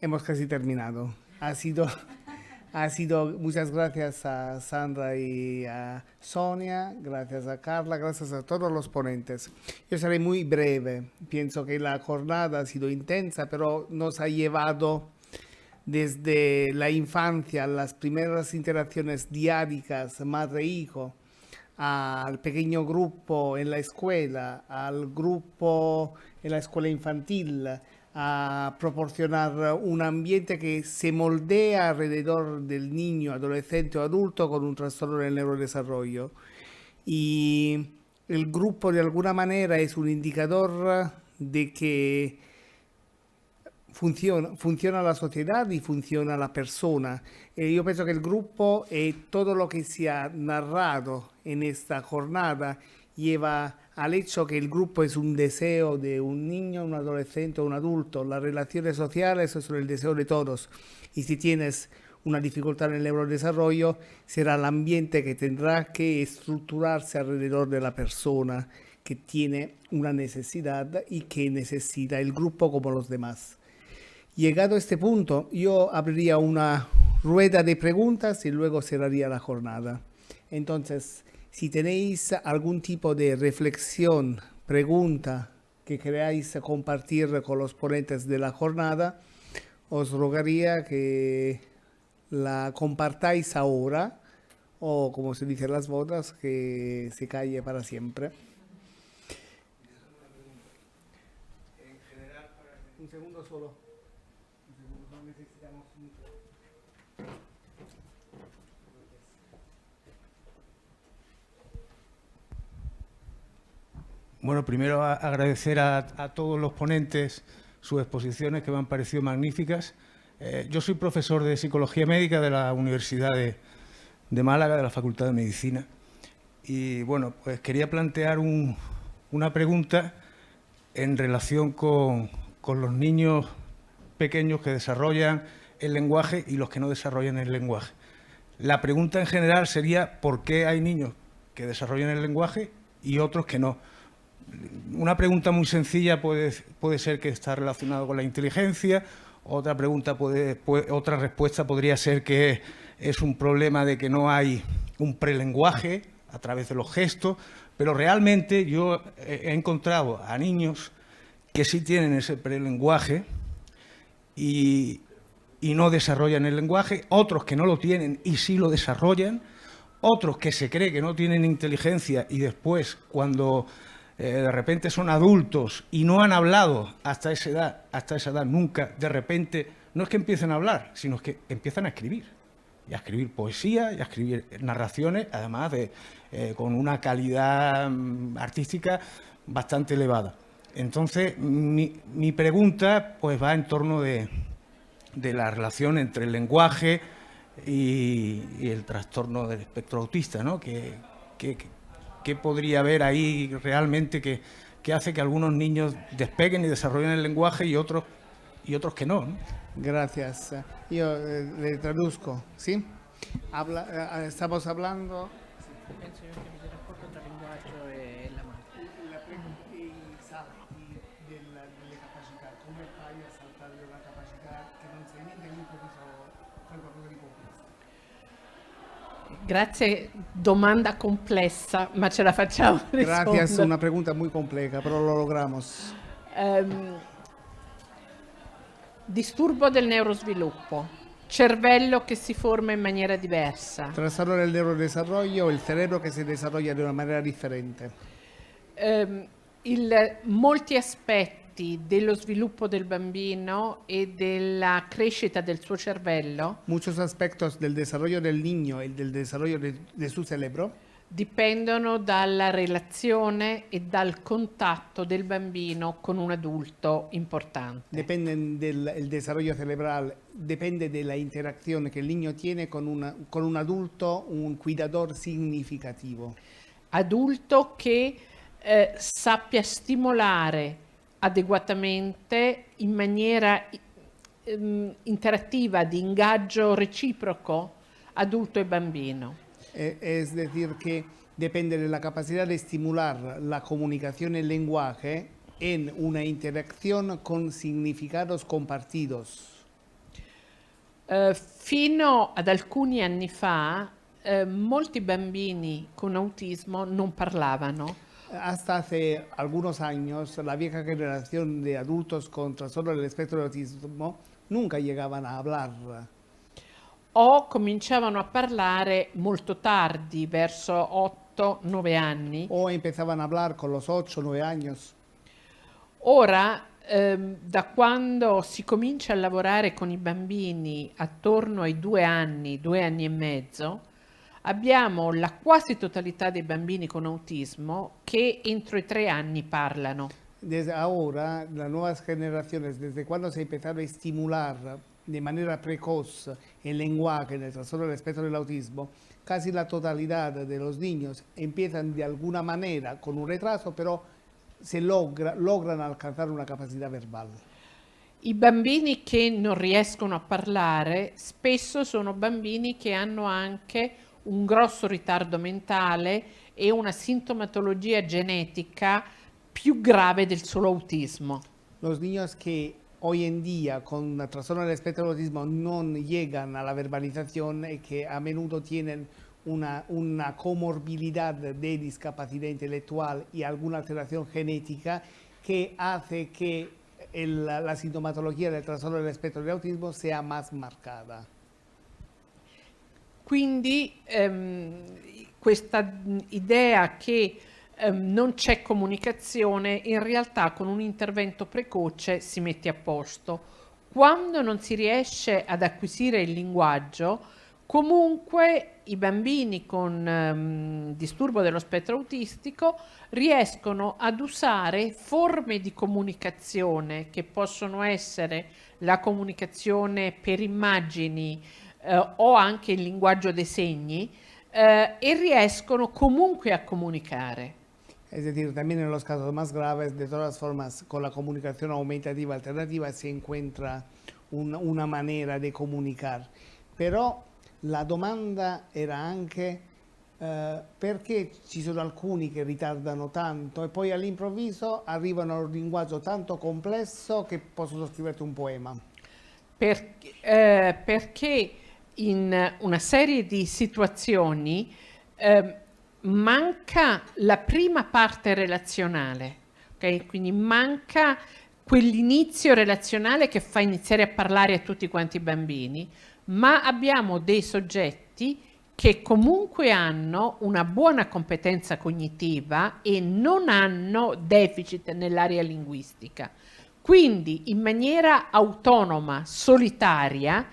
hemos casi terminado. Ha sido muchas gracias a Sandra y a Sonia, gracias a Carla, gracias a todos los ponentes. Yo seré muy breve. Pienso que la jornada ha sido intensa, pero nos ha llevado desde la infancia, las primeras interacciones diáricas madre-hijo, al pequeño grupo en la escuela, al grupo en la escuela infantil, a proporcionar un ambiente que se moldea alrededor del niño, adolescente o adulto con un trastorno del neurodesarrollo. Y el grupo de alguna manera es un indicador de que funciona la sociedad y funciona la persona. Yo pienso que el grupo y todo lo que se ha narrado en esta jornada lleva al hecho que el grupo es un deseo de un niño, un adolescente o un adulto. Las relaciones sociales son el deseo de todos. Y si tienes una dificultad en el neurodesarrollo, será el ambiente que tendrá que estructurarse alrededor de la persona que tiene una necesidad y que necesita el grupo como los demás. Llegado a este punto, yo abriría una rueda de preguntas y luego cerraría la jornada. Entonces, si tenéis algún tipo de reflexión, pregunta que queráis compartir con los ponentes de la jornada, os rogaría que la compartáis ahora o, como se dice en las bodas, que se calle para siempre. En general, un segundo solo. No necesitamos mucho. Bueno, primero agradecer a todos los ponentes sus exposiciones que me han parecido magníficas. Yo soy profesor de Psicología Médica de la Universidad de Málaga, de la Facultad de Medicina. Y bueno, pues quería plantear una pregunta en relación con los niños pequeños que desarrollan el lenguaje y los que no desarrollan el lenguaje. La pregunta en general sería ¿por qué hay niños que desarrollan el lenguaje y otros que no? Una pregunta muy sencilla puede ser que está relacionado con la inteligencia, otra respuesta podría ser que es un problema de que no hay un prelenguaje a través de los gestos, pero realmente yo he encontrado a niños que sí tienen ese prelenguaje y no desarrollan el lenguaje, otros que no lo tienen y sí lo desarrollan, otros que se cree que no tienen inteligencia y después cuando de repente son adultos y no han hablado hasta esa edad nunca, de repente no es que empiecen a hablar, sino que empiezan a escribir. Y a escribir poesía, y a escribir narraciones, además con una calidad artística bastante elevada. Entonces, mi pregunta pues va en torno de la relación entre el lenguaje y el trastorno del espectro autista, ¿no? ¿Qué podría haber ahí realmente que hace que algunos niños despeguen y desarrollen el lenguaje y otros que no, ¿no? Gracias. Yo le traduzco, ¿sí? Estamos hablando... Penso io che bisogna rapporto tra linguaggio e la madre. I salti delle capacità, come fai a saltare una capacità che non sai niente all'improvviso fai qualcosa di complesso? Grazie, domanda complessa, ma ce la facciamo rispondere. Gracias, una pregunta muy compleja, pero lo logramos. Disturbo del neurosviluppo, cervello che si forma in maniera diversa. Trastorno del neurodesarrollo, el cerebro que se desarrolla de una manera differente. Molti aspetti dello sviluppo del bambino e della crescita del suo cervello Muchos aspectos del desarrollo del niño y del desarrollo de su cerebro dipendono dalla relazione e dal contatto del bambino con un adulto importante. dependen del desarrollo cerebral, depende de la interacción que el niño tiene con un adulto, un cuidador significativo. Adulto che sappia stimolare adeguatamente in maniera interattiva, di ingaggio reciproco, adulto e bambino. Es decir, que depende de la capacidad de estimular la comunicación en lenguaje en una interacción con significados compartidos. Fino ad alcuni anni fa, molti bambini con autismo non parlavano. Hasta hace algunos años, la vieja generación de adultos con trastorno del espectro del autismo nunca llegaban a hablar. O cominciavano a parlare molto tardi, verso 8-9 anni. O empezaban a hablar con los 8 o 9 años. Ora, da quando si comincia a lavorare con i bambini attorno ai 2 anni e mezzo, abbiamo la quasi totalità dei bambini con autismo che entro i 3 anni parlano. Desde ahora, las nuevas generaciones, desde cuando se empezaron a estimular de manera precoz el lenguaje en el trastorno del espectro del autismo, casi la totalidad de los niños empiezan de alguna manera con un retraso, pero logran alcanzar una capacità verbale. I bambini che non riescono a parlare spesso sono bambini che hanno anche un grosso ritardo mentale e una sintomatologia genetica più grave del solo autismo. Los niños que hoy en día con trastorno del espectro del autismo no llegan a la verbalización y que a menudo tienen una comorbilidad de discapacidad intelectual y alguna alteración genética que hace que la sintomatología del trastorno del espectro del autismo sea más marcada. Quindi questa idea che non c'è comunicazione, in realtà con un intervento precoce si mette a posto. Quando non si riesce ad acquisire il linguaggio, comunque i bambini con disturbo dello spettro autistico riescono ad usare forme di comunicazione che possono essere la comunicazione per immagini o anche il linguaggio dei segni e riescono comunque a comunicare. Es decir, también en los casos más graves, de todas formas, con la comunicación aumentativa alternativa se encuentra una manera di comunicare. Però la domanda era anche perché ci sono alcuni che ritardano tanto e poi all'improvviso arrivano a un linguaggio tanto complesso che possono scriverti un poema. Perché in una serie di situazioni manca la prima parte relazionale, okay? Quindi manca quell'inizio relazionale che fa iniziare a parlare a tutti quanti i bambini, ma abbiamo dei soggetti che comunque hanno una buona competenza cognitiva e non hanno deficit nell'area linguistica. Quindi in maniera autonoma, solitaria,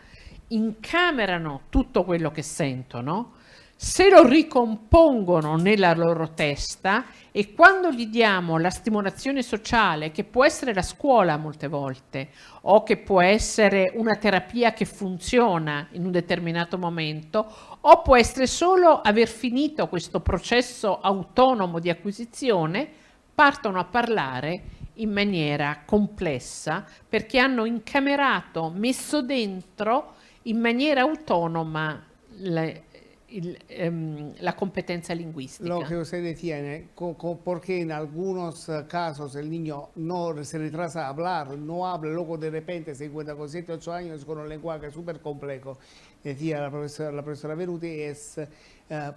incamerano tutto quello che sentono, se lo ricompongono nella loro testa e quando gli diamo la stimolazione sociale, che può essere la scuola molte volte, o che può essere una terapia che funziona in un determinato momento, o può essere solo aver finito questo processo autonomo di acquisizione, partono a parlare in maniera complessa perché hanno incamerato, messo dentro in maniera autonoma la competencia lingüística. Lo que usted decía, porque en algunos casos el niño no se retrasa a hablar, no habla, luego de repente se encuentra con 7 o 8 años con un lenguaje súper complejo. Decía la profesora Venuti, es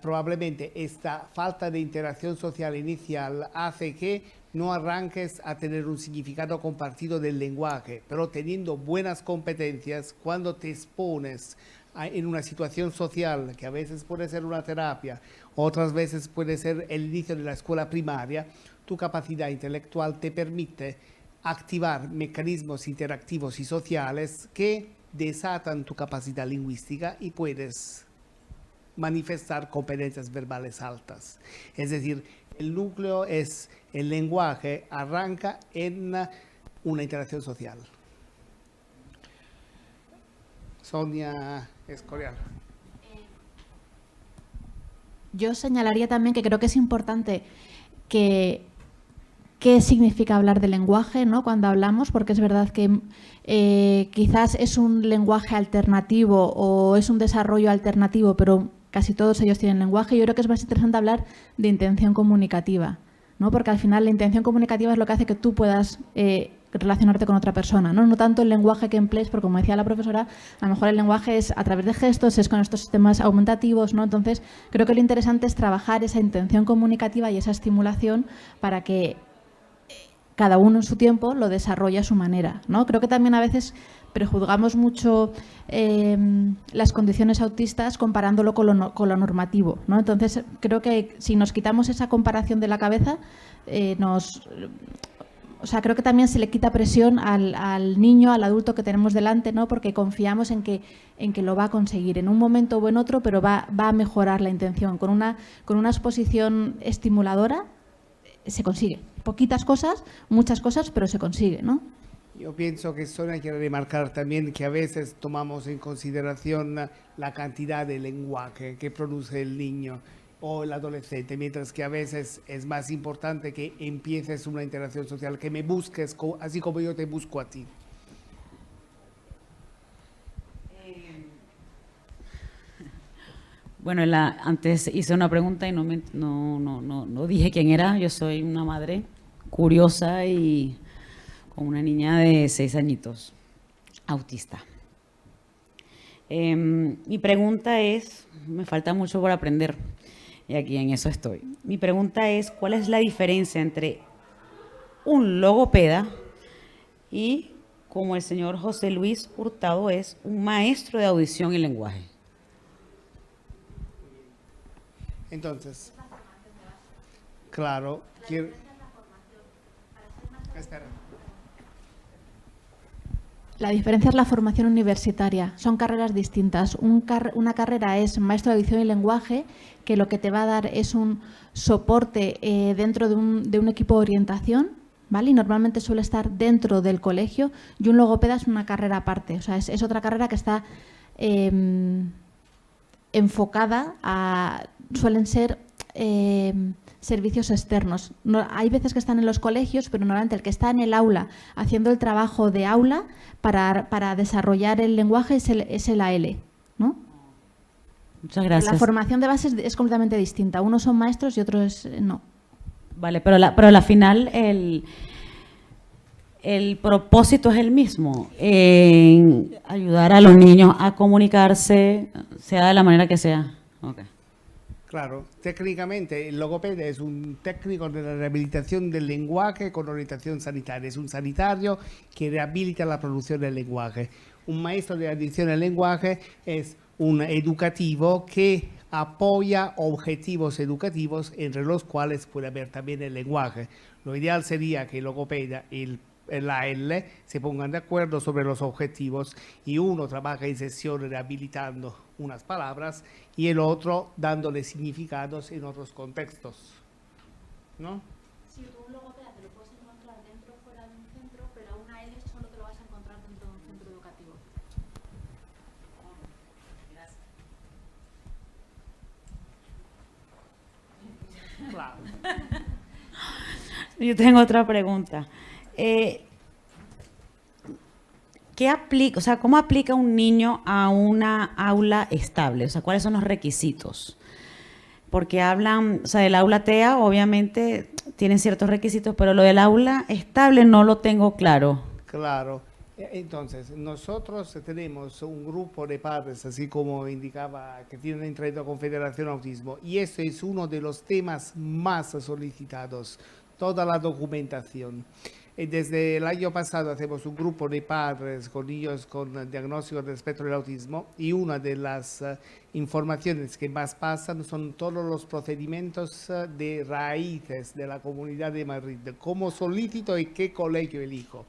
probablemente esta falta de interacción social inicial hace que no arranques a tener un significado compartido del lenguaje, pero teniendo buenas competencias, cuando te expones en una situación social, que a veces puede ser una terapia, otras veces puede ser el inicio de la escuela primaria, tu capacidad intelectual te permite activar mecanismos interactivos y sociales que desatan tu capacidad lingüística y puedes manifestar competencias verbales altas. Es decir, el núcleo es el lenguaje, arranca en una interacción social. Sonia Escorial. Yo señalaría también que creo que es importante qué significa hablar de lenguaje, ¿no? Cuando hablamos, porque es verdad que quizás es un lenguaje alternativo o es un desarrollo alternativo, pero casi todos ellos tienen lenguaje. Yo creo que es más interesante hablar de intención comunicativa, ¿no? Porque al final la intención comunicativa es lo que hace que tú puedas relacionarte con otra persona, ¿no? No tanto el lenguaje que emplees, porque como decía la profesora, a lo mejor el lenguaje es a través de gestos, es con estos sistemas aumentativos, ¿no? Entonces, creo que lo interesante es trabajar esa intención comunicativa y esa estimulación para que cada uno en su tiempo lo desarrolle a su manera, ¿no? Creo que también a veces prejuzgamos mucho las condiciones autistas comparándolo con lo normativo, ¿no? Entonces, creo que si nos quitamos esa comparación de la cabeza, o sea, creo que también se le quita presión al niño, al adulto que tenemos delante, ¿no? Porque confiamos en que lo va a conseguir en un momento o en otro, pero va a mejorar la intención. Con una exposición estimuladora se consigue. Poquitas cosas, muchas cosas, pero se consigue, ¿no? Yo pienso que Sonia quiere remarcar también que a veces tomamos en consideración la cantidad de lenguaje que produce el niño o el adolescente, mientras que a veces es más importante que empieces una interacción social, que me busques así como yo te busco a ti. Bueno, antes hice una pregunta y no dije quién era. Yo soy una madre curiosa y con una niña de 6 añitos, autista. Mi pregunta es, me falta mucho por aprender y aquí en eso estoy. Mi pregunta es, ¿cuál es la diferencia entre un logopeda y, como el señor José Luis Hurtado, es un maestro de audición y lenguaje? Entonces, claro, espera. La diferencia es la formación universitaria. Son carreras distintas. Una carrera es maestro de audición y lenguaje, que lo que te va a dar es un soporte dentro de un equipo de orientación, ¿vale? Y normalmente suele estar dentro del colegio. Y un logopeda es una carrera aparte. O sea, es otra carrera que está enfocada a... Suelen ser servicios externos. Hay veces que están en los colegios, pero normalmente el que está en el aula haciendo el trabajo de aula para desarrollar el lenguaje es el AL, ¿no? Muchas gracias. La formación de base es completamente distinta. Unos son maestros y otros no. Vale, pero al final el propósito es el mismo, en ayudar a los niños a comunicarse, sea de la manera que sea. Okay. Claro, técnicamente el logopeda es un técnico de la rehabilitación del lenguaje con orientación sanitaria, es un sanitario que rehabilita la producción del lenguaje. Un maestro de adición al lenguaje es un educativo que apoya objetivos educativos entre los cuales puede haber también el lenguaje. Lo ideal sería que el logopeda y la L se pongan de acuerdo sobre los objetivos y uno trabaja en sesiones rehabilitando unas palabras y el otro dándole significados en otros contextos, ¿no? Si tú un logopeda te lo puedes encontrar dentro o fuera de un centro, pero una L solo te lo vas a encontrar dentro de un centro educativo. Gracias. Claro. Yo tengo otra pregunta. ¿Cómo aplica un niño a una aula estable? O sea, ¿cuáles son los requisitos? Porque hablan, o sea, del aula TEA obviamente tienen ciertos requisitos, pero lo del aula estable no lo tengo claro. Claro. Entonces, nosotros tenemos un grupo de padres, así como indicaba, que tienen entrado a Confederación Autismo, y este es uno de los temas más solicitados, toda la documentación. Desde el año pasado hacemos un grupo de padres con niños con diagnóstico del espectro del autismo y una de las informaciones que más pasan son todos los procedimientos de raíces de la Comunidad de Madrid, cómo solicito y qué colegio elijo.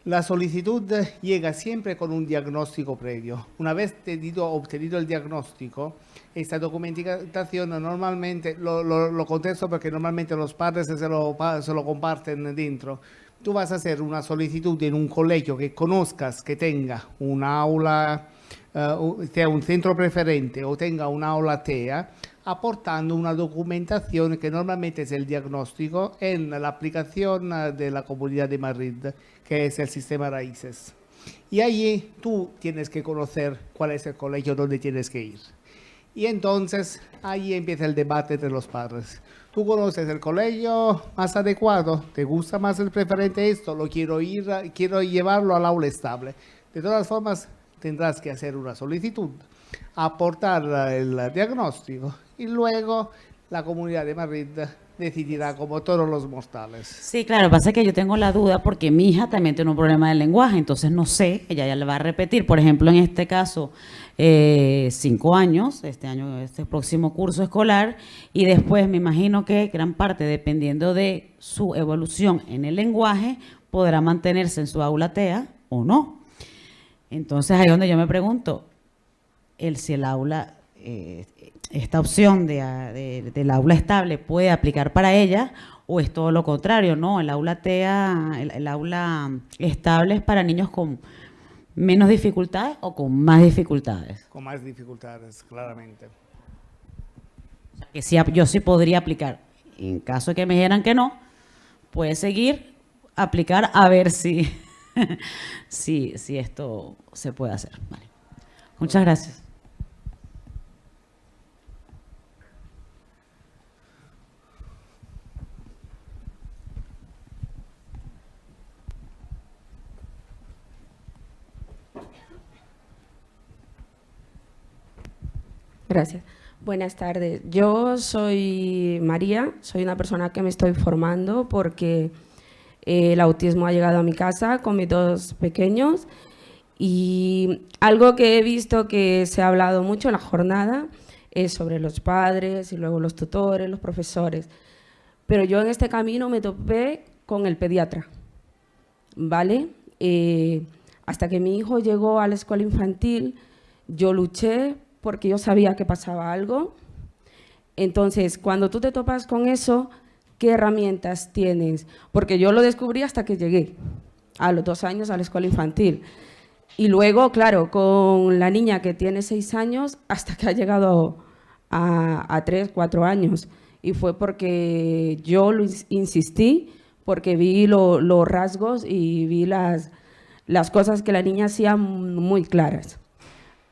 La solicitud llega siempre con un diagnóstico previo. Una vez obtenido el diagnóstico, esta documentación normalmente, lo contesto porque normalmente los padres se lo comparten dentro. Tú vas a hacer una solicitud en un colegio que conozcas, que tenga un aula, sea un centro preferente o tenga un aula TEA, aportando una documentación que normalmente es el diagnóstico en la aplicación de la Comunidad de Madrid, que es el sistema Raíces. Y ahí tú tienes que conocer cuál es el colegio donde tienes que ir. Y entonces ahí empieza el debate entre los padres. tú conoces el colegio más adecuado, te gusta más el preferente esto, quiero llevarlo al aula estable. De todas formas, tendrás que hacer una solicitud, aportar el diagnóstico y luego la Comunidad de Madrid decidirá como todos los mortales. Sí, claro, pasa que yo tengo la duda porque mi hija también tiene un problema del lenguaje, entonces no sé, ella ya le va a repetir, por ejemplo, en este caso, 5 años, este próximo curso escolar, y después me imagino que gran parte, dependiendo de su evolución en el lenguaje, podrá mantenerse en su aula TEA o no. Entonces ahí es donde yo me pregunto, si el aula, esta opción del aula estable puede aplicar para ella, o es todo lo contrario, ¿no? El aula TEA, el aula estable es para niños con menos dificultades o con más dificultades. Con más dificultades, claramente. O sea, que sí, yo sí podría aplicar. En caso de que me dijeran que no, puede seguir, aplicar a ver si, si esto se puede hacer. Vale. Muchas gracias. Gracias. Buenas tardes. Yo soy María, soy una persona que me estoy formando porque el autismo ha llegado a mi casa con mis 2 pequeños, y algo que he visto que se ha hablado mucho en la jornada es sobre los padres y luego los tutores, los profesores. Pero yo en este camino me topé con el pediatra, ¿vale? Hasta que mi hijo llegó a la escuela infantil, yo luché porque yo sabía que pasaba algo. Entonces, cuando tú te topas con eso, ¿qué herramientas tienes? Porque yo lo descubrí hasta que llegué a los 2 años a la escuela infantil. Y luego, claro, con la niña que tiene 6 años, hasta que ha llegado a 3, 4 años. Y fue porque yo lo insistí, porque vi los rasgos y vi las cosas que la niña hacía muy claras.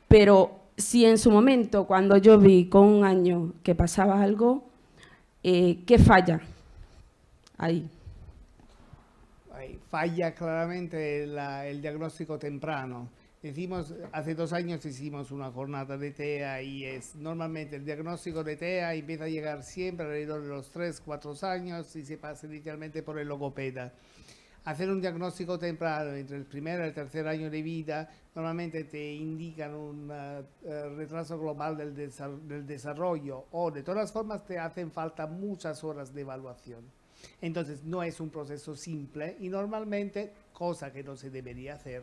Pero si en su momento, cuando yo vi con 1 año que pasaba algo, ¿qué falla ahí? Falla claramente el diagnóstico temprano. Hace 2 años hicimos una jornada de TEA y normalmente el diagnóstico de TEA empieza a llegar siempre alrededor de los 3, 4 años y se pasa inicialmente por el logopeda. Hacer un diagnóstico temprano entre el primer y el tercer año de vida normalmente te indican un retraso global del desarrollo, o de todas formas te hacen falta muchas horas de evaluación. Entonces no es un proceso simple y normalmente, cosa que no se debería hacer,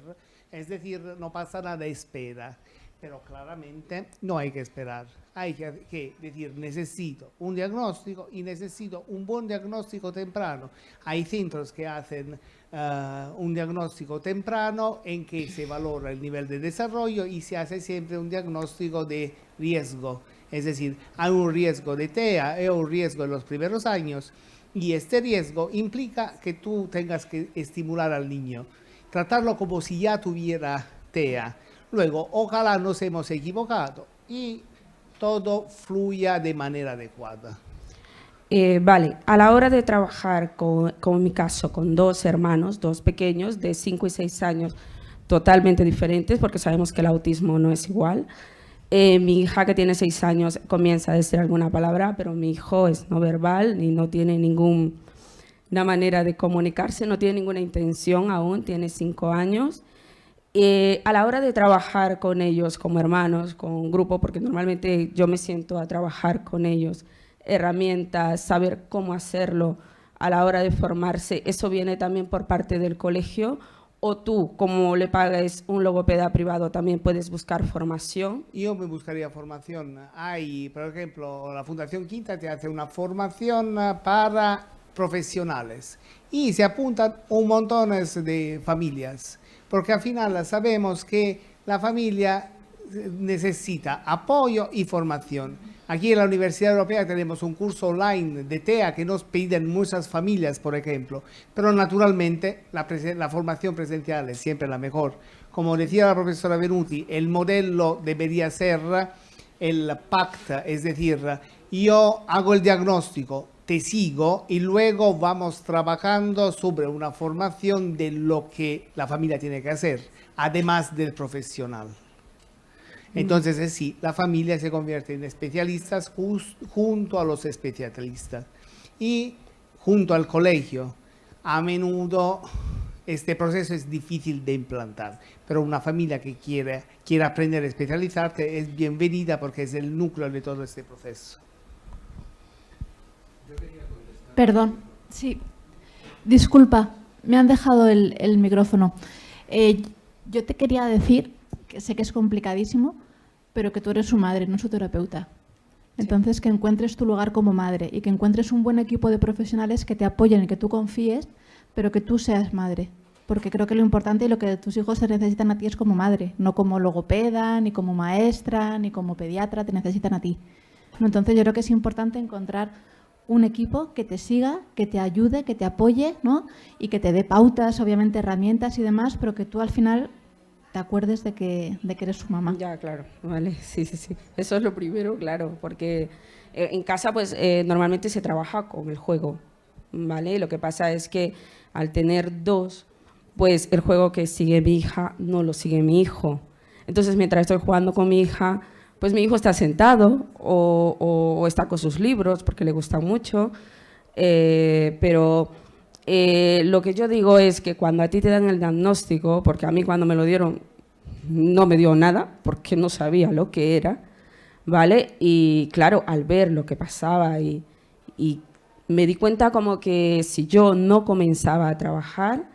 es decir, no pasa nada, espera. Pero claramente no hay que esperar, hay que decir necesito un diagnóstico y necesito un buen diagnóstico temprano. Hay centros que hacen un diagnóstico temprano en que se valora el nivel de desarrollo y se hace siempre un diagnóstico de riesgo, es decir, hay un riesgo de TEA, hay un riesgo en los primeros años y este riesgo implica que tú tengas que estimular al niño, tratarlo como si ya tuviera TEA. Luego, ojalá nos hemos equivocado y todo fluya de manera adecuada. Vale, a la hora de trabajar, como en mi caso, con 2 hermanos, 2 pequeños de 5 y 6 años, totalmente diferentes, porque sabemos que el autismo no es igual. Mi hija, que tiene 6 años, comienza a decir alguna palabra, pero mi hijo es no verbal y no tiene ninguna manera de comunicarse, no tiene ninguna intención aún, tiene 5 años. A la hora de trabajar con ellos como hermanos, con grupo, porque normalmente yo me siento a trabajar con ellos, herramientas, saber cómo hacerlo a la hora de formarse, ¿eso viene también por parte del colegio? ¿O tú, como le pagas un logopeda privado, también puedes buscar formación? Yo me buscaría formación. Hay, por ejemplo, la Fundación Quinta te hace una formación para profesionales y se apuntan un montón de familias. Porque al final sabemos que la familia necesita apoyo y formación. Aquí en la Universidad Europea tenemos un curso online de TEA que nos piden muchas familias, por ejemplo, pero naturalmente la formación presencial es siempre la mejor. Como decía la profesora Venuti, el modelo debería ser el PACT, es decir, yo hago el diagnóstico, te sigo y luego vamos trabajando sobre una formación de lo que la familia tiene que hacer, además del profesional. Entonces, sí, la familia se convierte en especialistas junto a los especialistas y junto al colegio. A menudo este proceso es difícil de implantar, pero una familia que quiere aprender a especializarse es bienvenida porque es el núcleo de todo este proceso. Perdón, sí. Disculpa, me han dejado el micrófono. Yo te quería decir, que sé que es complicadísimo, pero que tú eres su madre, no su terapeuta. Entonces, que encuentres tu lugar como madre y que encuentres un buen equipo de profesionales que te apoyen y que tú confíes, pero que tú seas madre. Porque creo que lo importante y lo que tus hijos te necesitan a ti es como madre, no como logopeda, ni como maestra, ni como pediatra, te necesitan a ti. Entonces, yo creo que es importante encontrar un equipo que te siga, que te ayude, que te apoye, ¿no? Y que te dé pautas, obviamente herramientas y demás, pero que tú al final te acuerdes de que eres su mamá. Ya, claro, vale, sí. Eso es lo primero, claro, porque en casa pues normalmente se trabaja con el juego, ¿vale? Lo que pasa es que al tener dos, pues el juego que sigue mi hija no lo sigue mi hijo. Entonces, mientras estoy jugando con mi hija, pues mi hijo está sentado o está con sus libros porque le gustan mucho, pero lo que yo digo es que cuando a ti te dan el diagnóstico, porque a mí cuando me lo dieron no me dio nada porque no sabía lo que era, ¿vale? Y claro, al ver lo que pasaba y me di cuenta como que si yo no comenzaba a trabajar,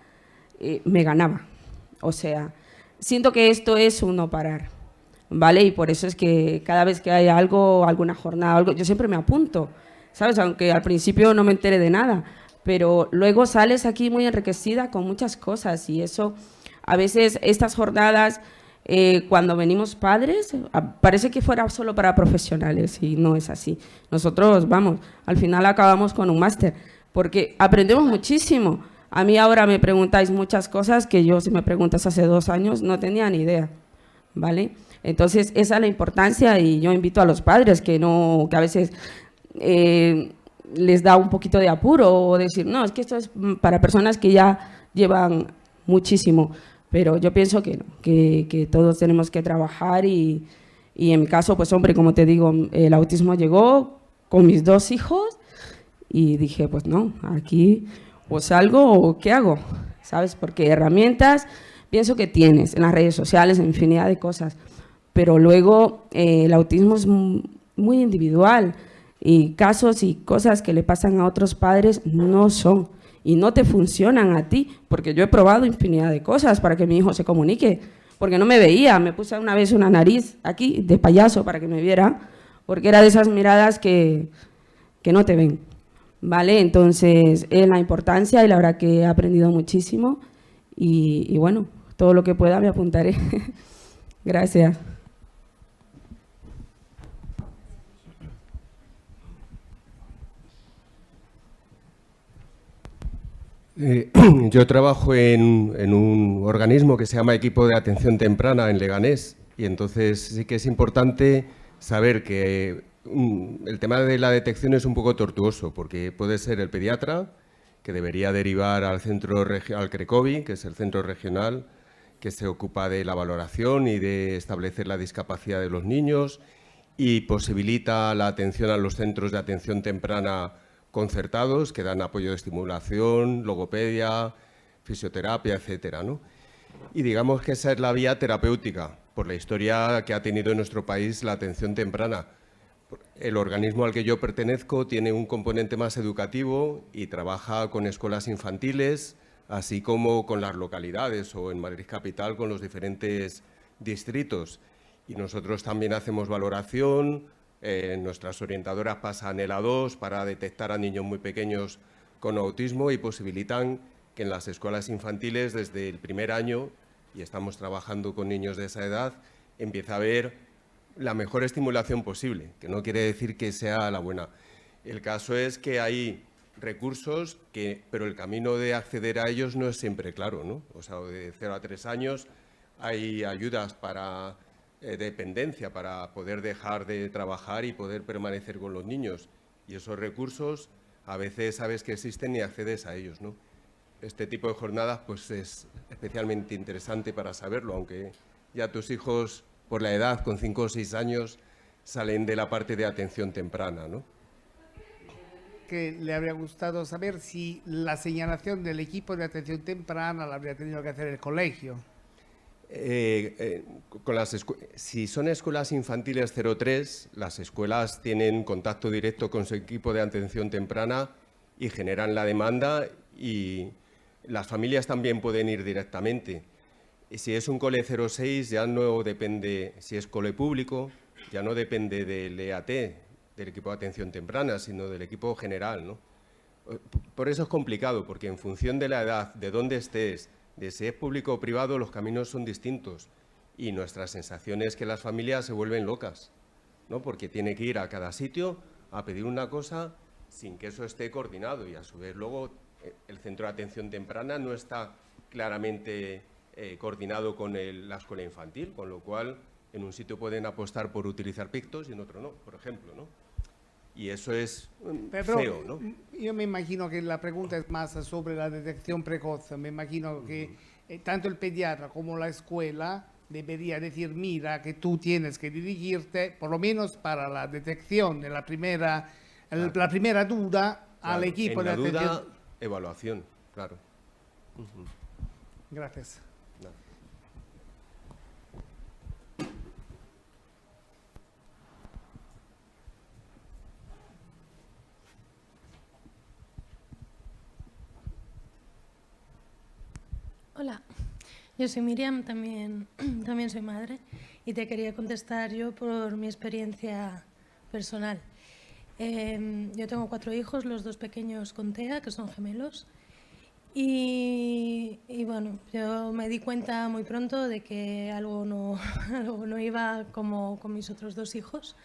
me ganaba. O sea, siento que esto es un no parar, ¿vale? Y por eso es que cada vez que hay algo, alguna jornada, algo, yo siempre me apunto, ¿sabes? Aunque al principio no me entere de nada, pero luego sales aquí muy enriquecida con muchas cosas y eso, a veces estas jornadas, cuando venimos padres, parece que fuera solo para profesionales y no es así. Nosotros, vamos, al final acabamos con un máster porque aprendemos muchísimo. A mí ahora me preguntáis muchas cosas que yo, si me preguntas hace 2 años, no tenía ni idea, ¿vale? Entonces, esa es la importancia y yo invito a los padres que a veces les da un poquito de apuro o decir, no, es que esto es para personas que ya llevan muchísimo, pero yo pienso que no, que todos tenemos que trabajar y en mi caso, pues hombre, como te digo, el autismo llegó con mis 2 hijos y dije, pues no, aquí o salgo o ¿qué hago? ¿Sabes? Porque herramientas pienso que tienes en las redes sociales, en infinidad de cosas, pero luego el autismo es muy individual y casos y cosas que le pasan a otros padres no son y no te funcionan a ti, porque yo he probado infinidad de cosas para que mi hijo se comunique, porque no me veía, me puse una vez una nariz aquí de payaso para que me viera, porque era de esas miradas que no te ven, ¿vale? Entonces, es la importancia y la verdad que he aprendido muchísimo y bueno, todo lo que pueda me apuntaré. Gracias. Yo trabajo en un organismo que se llama Equipo de Atención Temprana en Leganés y entonces sí que es importante saber que el tema de la detección es un poco tortuoso porque puede ser el pediatra que debería derivar al al CRECOVI, que es el centro regional que se ocupa de la valoración y de establecer la discapacidad de los niños y posibilita la atención a los centros de atención temprana concertados que dan apoyo de estimulación, logopedia, fisioterapia, etcétera, ¿no? Y digamos que esa es la vía terapéutica, por la historia que ha tenido en nuestro país la atención temprana. El organismo al que yo pertenezco tiene un componente más educativo y trabaja con escuelas infantiles, así como con las localidades o en Madrid Capital con los diferentes distritos. Y nosotros también hacemos valoración. Nuestras orientadoras pasan el A2 para detectar a niños muy pequeños con autismo y posibilitan que en las escuelas infantiles desde el primer año, y estamos trabajando con niños de esa edad, empieza a haber la mejor estimulación posible, que no quiere decir que sea la buena. El caso es que hay recursos, pero el camino de acceder a ellos no es siempre claro, ¿no? O sea, de 0 a 3 años hay ayudas para dependencia, para poder dejar de trabajar y poder permanecer con los niños. Y esos recursos a veces sabes que existen y accedes a ellos, ¿no? Este tipo de jornadas pues es especialmente interesante para saberlo, aunque ya tus hijos, por la edad, con 5 o 6 años, salen de la parte de atención temprana, ¿no? Que le habría gustado saber si la señalación del equipo de atención temprana la habría tenido que hacer el colegio. Si son escuelas infantiles 03, las escuelas tienen contacto directo con su equipo de atención temprana y generan la demanda, y las familias también pueden ir directamente. Y si es un cole 06, ya no depende, si es cole público, ya no depende del EAT, del equipo de atención temprana, sino del equipo general, ¿no? Por eso es complicado, porque en función de la edad, de dónde estés, de si es público o privado, los caminos son distintos. Y nuestra sensación es que las familias se vuelven locas, ¿no? Porque tiene que ir a cada sitio a pedir una cosa sin que eso esté coordinado, y a su vez luego el centro de atención temprana no está claramente coordinado con la escuela infantil, con lo cual en un sitio pueden apostar por utilizar pictos y en otro no, por ejemplo, ¿no? Y eso es feo, ¿no? Yo me imagino que la pregunta es más sobre la detección precoz. Me imagino que tanto el pediatra como la escuela debería decir, mira, que tú tienes que dirigirte, por lo menos para la detección de la primera duda, al equipo de atención. Duda, evaluación, claro. Gracias. No. Hola, yo soy Miriam, también soy madre, y te quería contestar yo por mi experiencia personal. Yo tengo 4 hijos, los 2 pequeños con TEA, que son gemelos, y bueno, yo me di cuenta muy pronto de que algo no iba como con mis otros 2 hijos,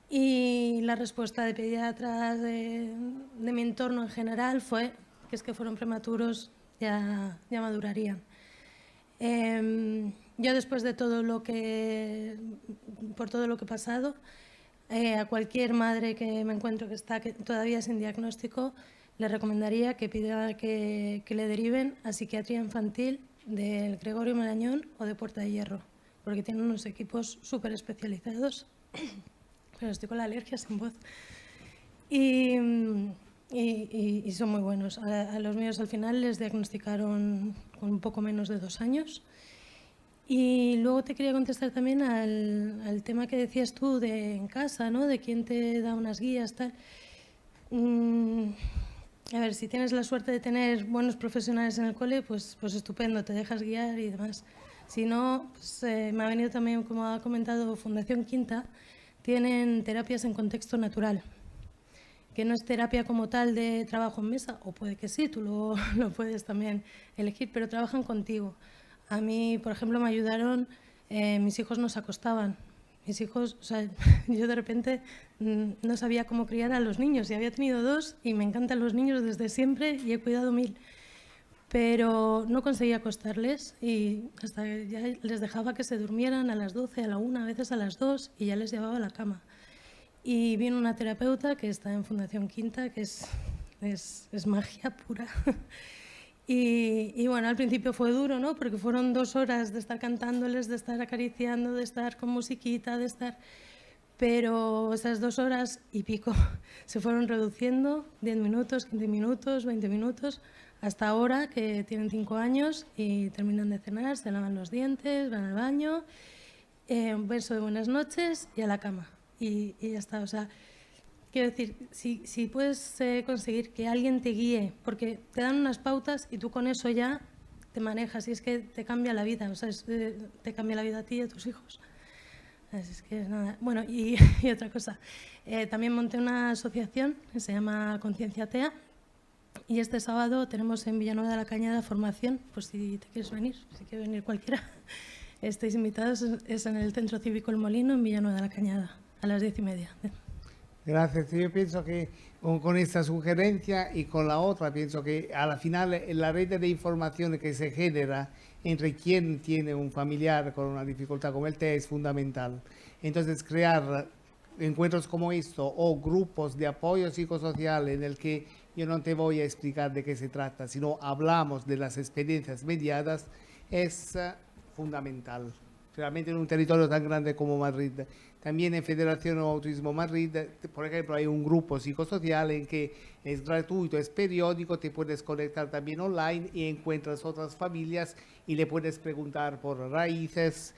y la respuesta de pediatras, de mi entorno en general, fue que es que fueron prematuros, ya madurarían. Yo, después de por todo lo que he pasado, a cualquier madre que me encuentro que está todavía sin diagnóstico, le recomendaría que pida que le deriven a psiquiatría infantil del Gregorio Marañón o de Puerta de Hierro, porque tienen unos equipos súper especializados. Pero estoy con la alergia sin voz. Y son muy buenos. A los míos al final les diagnosticaron con un poco menos de 2 años. Y luego te quería contestar también al tema que decías tú de en casa, ¿no? De quién te da unas guías, tal. A ver, si tienes la suerte de tener buenos profesionales en el cole, pues estupendo, te dejas guiar y demás. Si no, pues, me ha venido también, como ha comentado Fundación Quinta, tienen terapias en contexto natural, que no es terapia como tal de trabajo en mesa, o puede que sí, tú lo puedes también elegir, pero trabajan contigo. A mí, por ejemplo, me ayudaron, mis hijos no se acostaban. Mis hijos, o sea, yo de repente no sabía cómo criar a los niños, y había tenido 2 y me encantan los niños desde siempre y he cuidado 1000. Pero no conseguía acostarles, y hasta que ya les dejaba que se durmieran a las 12, a la 1, a veces a las 2, y ya les llevaba a la cama. Y vino una terapeuta que está en Fundación Quinta, que es magia pura. Y bueno, al principio fue duro, ¿no? Porque fueron 2 horas de estar cantándoles, de estar acariciando, de estar con musiquita, de estar... Pero esas 2 horas y pico se fueron reduciendo, 10 minutos, 15 minutos, 20 minutos, hasta ahora que tienen 5 años y terminan de cenar, se lavan los dientes, van al baño, un beso de buenas noches y a la cama. Y ya está, o sea, quiero decir, si puedes conseguir que alguien te guíe, porque te dan unas pautas y tú con eso ya te manejas, y es que te cambia la vida, o sea, te cambia la vida a ti y a tus hijos. Es que nada. Bueno, y otra cosa, también monté una asociación que se llama Conciencia TEA, y este sábado tenemos en Villanueva de la Cañada formación, pues si te quieres venir, si quiere venir cualquiera, estáis invitados, es en el Centro Cívico El Molino, en Villanueva de la Cañada, a las 10:30. Gracias. Yo pienso que con esta sugerencia y con la otra, pienso que a la final la red de información que se genera entre quien tiene un familiar con una dificultad como el TEA es fundamental. Entonces, crear encuentros como esto o grupos de apoyo psicosocial en el que yo no te voy a explicar de qué se trata, sino hablamos de las experiencias mediadas, es fundamental. Realmente en un territorio tan grande como Madrid. También en Federación Autismo Madrid, por ejemplo, hay un grupo psicosocial en que es gratuito, es periódico, te puedes conectar también online y encuentras otras familias y le puedes preguntar por raíces,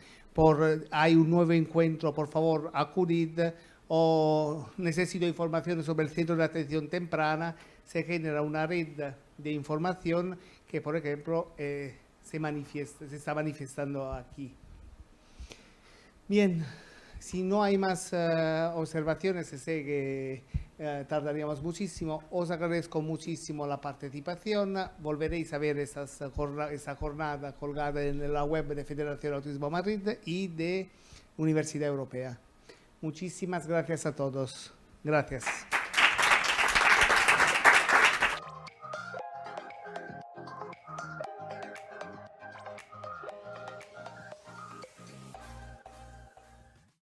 hay un nuevo encuentro, por favor, acudid, o necesito información sobre el centro de atención temprana. Se genera una red de información que, por ejemplo, se está manifestando aquí. Bien, si no hay más observaciones, sé que tardaríamos muchísimo. Os agradezco muchísimo la participación. Volveréis a ver esa jornada colgada en la web de Federación Autismo Madrid y de Universidad Europea. Muchísimas gracias a todos. Gracias.